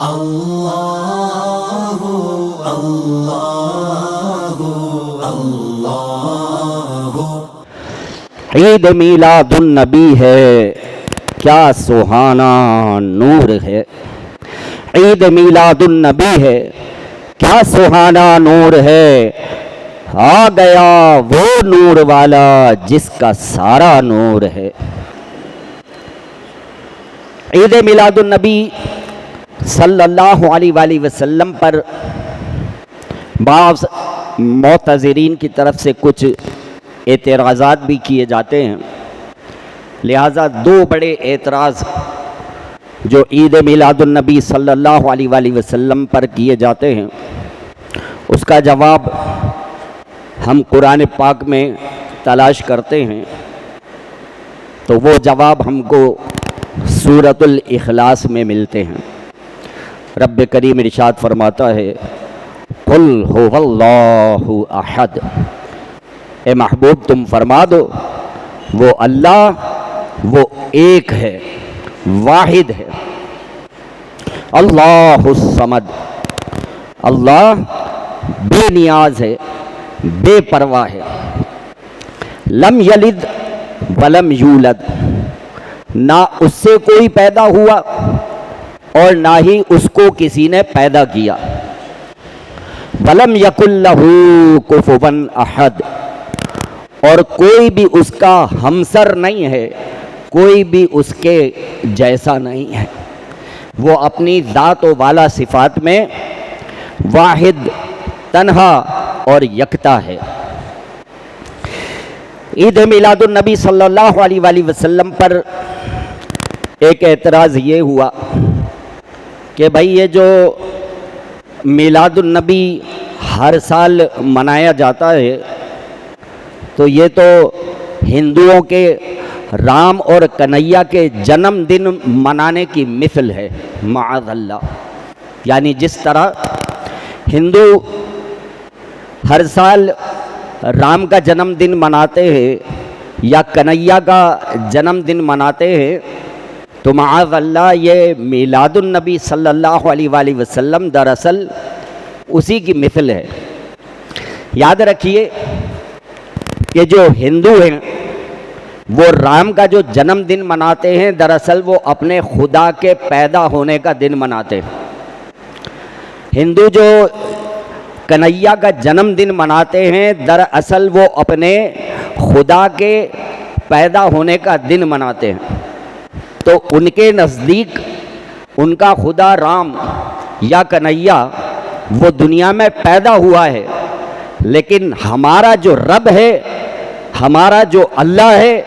اللہ اللہ اللہ عید میلاد النبی ہے، کیا سہانا نور ہے۔ عید میلاد النبی ہے، کیا سہانا نور ہے۔ آ گیا وہ نور والا جس کا سارا نور ہے۔ عید میلاد النبی صلی اللہ علیہ وآلہ وسلم پر بعض معتذرین کی طرف سے کچھ اعتراضات بھی کیے جاتے ہیں، لہٰذا دو بڑے اعتراض جو عید میلاد النبی صلی اللہ علیہ وآلہ وسلم پر کیے جاتے ہیں، اس کا جواب ہم قرآن پاک میں تلاش کرتے ہیں، تو وہ جواب ہم کو سورۃ الاخلاص میں ملتے ہیں۔ رب کریم ارشاد فرماتا ہے، قل هو اللہ احد، اے محبوب تم فرما دو وہ اللہ وہ ایک ہے، واحد ہے۔ اللہ الصمد، اللہ بے نیاز ہے، بے پرواہ ہے۔ لم یلد ولم یولد، نہ اس سے کوئی پیدا ہوا اور نہ ہی اس کو کسی نے پیدا کیا۔ ولم یکن لہ کفوا احد، اور کوئی بھی اس کا ہمسر نہیں ہے، کوئی بھی اس کے جیسا نہیں ہے۔ وہ اپنی ذات و والا صفات میں واحد، تنہا اور یکتا ہے۔ عید میلاد النبی صلی اللہ علیہ وآلہ وسلم پر ایک اعتراض یہ ہوا کہ بھائی یہ جو میلاد النبی ہر سال منایا جاتا ہے تو یہ تو ہندوؤں کے رام اور کنہیا کے جنم دن منانے کی مثل ہے، معاذ اللہ۔ یعنی جس طرح ہندو ہر سال رام کا جنم دن مناتے ہیں یا کنہیا کا جنم دن مناتے ہیں، تو معاذ اللہ یہ میلاد النبی صلی اللہ علیہ وآلہ وسلم دراصل اسی کی مثل ہے۔ یاد رکھیے کہ جو ہندو ہیں وہ رام کا جو جنم دن مناتے ہیں، دراصل وہ اپنے خدا کے پیدا ہونے کا دن مناتے ہیں۔ ہندو جو کنہیا کا جنم دن مناتے ہیں، دراصل وہ اپنے خدا کے پیدا ہونے کا دن مناتے ہیں۔ تو ان کے نزدیک ان کا خدا رام یا کنہیا وہ دنیا میں پیدا ہوا ہے، لیکن ہمارا جو رب ہے، ہمارا جو اللہ ہے،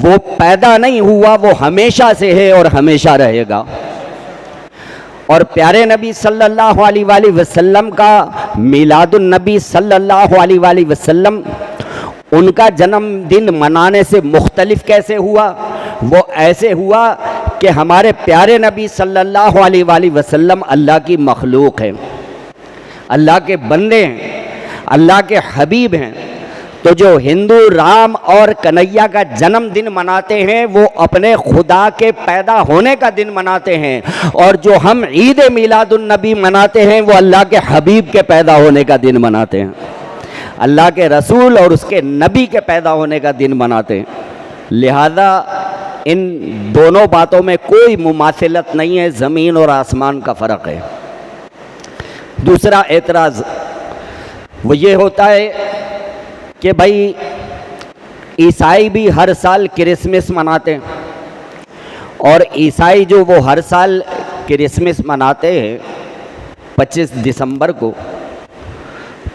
وہ پیدا نہیں ہوا، وہ ہمیشہ سے ہے اور ہمیشہ رہے گا۔ اور پیارے نبی صلی اللہ علیہ وآلہ وسلم کا میلاد النبی صلی اللہ علیہ وآلہ وسلم ان کا جنم دن منانے سے مختلف کیسے ہوا؟ وہ ایسے ہوا کہ ہمارے پیارے نبی صلی اللہ علیہ وآلہ وسلم اللہ کی مخلوق ہیں، اللہ کے بندے ہیں، اللہ کے حبیب ہیں۔ تو جو ہندو رام اور کنہیا کا جنم دن مناتے ہیں وہ اپنے خدا کے پیدا ہونے کا دن مناتے ہیں، اور جو ہم عید میلاد النبی مناتے ہیں وہ اللہ کے حبیب کے پیدا ہونے کا دن مناتے ہیں، اللہ کے رسول اور اس کے نبی کے پیدا ہونے کا دن مناتے ہیں۔ لہذا ان دونوں باتوں میں کوئی مماثلت نہیں ہے، زمین اور آسمان کا فرق ہے۔ دوسرا اعتراض وہ یہ ہوتا ہے کہ بھائی عیسائی بھی ہر سال کرسمس مناتے ہیں، اور عیسائی جو وہ ہر سال کرسمس مناتے ہیں 25 دسمبر کو،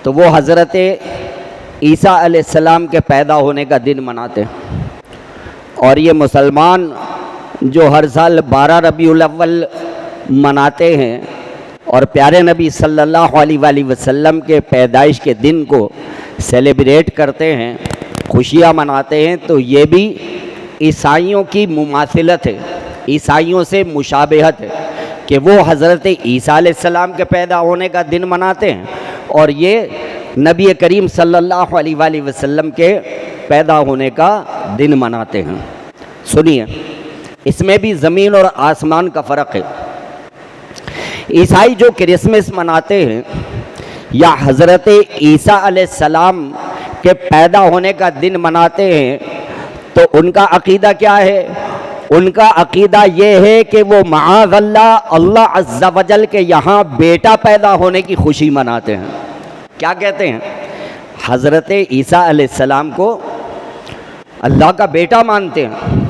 تو وہ حضرت عیسیٰ علیہ السلام کے پیدا ہونے کا دن مناتے ہیں۔ اور یہ مسلمان جو ہر سال 12 ربیع الاول مناتے ہیں اور پیارے نبی صلی اللہ علیہ وآلہ وسلم کے پیدائش کے دن کو سیلیبریٹ کرتے ہیں، خوشیاں مناتے ہیں، تو یہ بھی عیسائیوں کی مماثلت ہے، عیسائیوں سے مشابہت ہے کہ وہ حضرت عیسیٰ علیہ السلام کے پیدا ہونے کا دن مناتے ہیں اور یہ نبی کریم صلی اللہ علیہ وآلہ وسلم کے پیدا ہونے کا دن مناتے ہیں۔ سنیے، اس میں بھی زمین اور آسمان کا فرق ہے۔ عیسائی جو کرسمس مناتے ہیں یا حضرت عیسیٰ علیہ السلام کے پیدا ہونے کا دن مناتے ہیں تو ان کا عقیدہ کیا ہے؟ ان کا عقیدہ یہ ہے کہ وہ معاذ اللہ عز و جل کے یہاں بیٹا پیدا ہونے کی خوشی مناتے ہیں۔ کیا کہتے ہیں؟ حضرت عیسیٰ علیہ السلام کو اللہ کا بیٹا مانتے ہیں،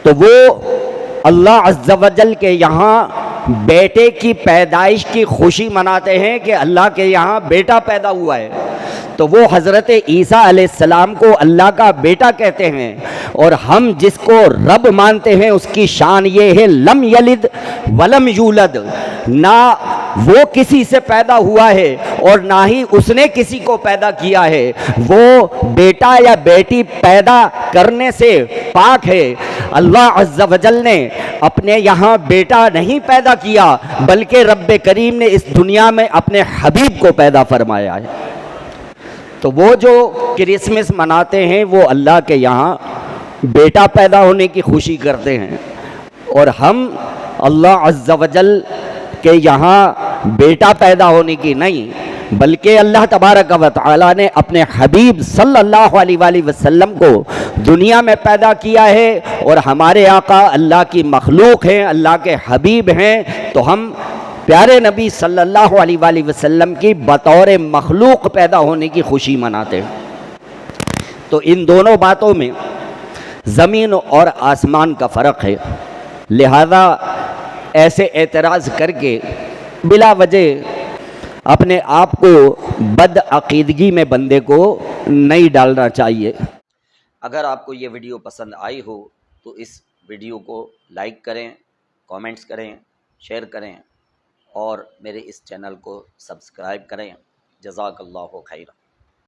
تو وہ اللہ عز و جل کے یہاں بیٹے کی پیدائش کی خوشی مناتے ہیں کہ اللہ کے یہاں بیٹا پیدا ہوا ہے، تو وہ حضرت عیسیٰ علیہ السلام کو اللہ کا بیٹا کہتے ہیں۔ اور ہم جس کو رب مانتے ہیں اس کی شان یہ ہے لم یلد ولم یولد، نہ وہ کسی سے پیدا ہوا ہے اور نہ ہی اس نے کسی کو پیدا کیا ہے، وہ بیٹا یا بیٹی پیدا کرنے سے پاک ہے۔ اللہ عز و جل نے اپنے یہاں بیٹا نہیں پیدا کیا بلکہ رب کریم نے اس دنیا میں اپنے حبیب کو پیدا فرمایا ہے۔ تو وہ جو کرسمس مناتے ہیں وہ اللہ کے یہاں بیٹا پیدا ہونے کی خوشی کرتے ہیں، اور ہم اللہ عز و جل کے یہاں بیٹا پیدا ہونے کی نہیں بلکہ اللہ تبارک و تعالی نے اپنے حبیب صلی اللہ علیہ وآلہ وسلم کو دنیا میں پیدا کیا ہے، اور ہمارے آقا اللہ کی مخلوق ہیں، اللہ کے حبیب ہیں، تو ہم پیارے نبی صلی اللہ علیہ وآلہ وسلم کی بطور مخلوق پیدا ہونے کی خوشی مناتے ہیں۔ تو ان دونوں باتوں میں زمین اور آسمان کا فرق ہے، لہذا ایسے اعتراض کر کے بلا وجہ اپنے آپ کو بد عقیدگی میں بندے کو نہیں ڈالنا چاہیے۔ اگر آپ کو یہ ویڈیو پسند آئی ہو تو اس ویڈیو کو لائک کریں، کامنٹس کریں، شیئر کریں اور میرے اس چینل کو سبسکرائب کریں۔ جزاک اللہ خیر۔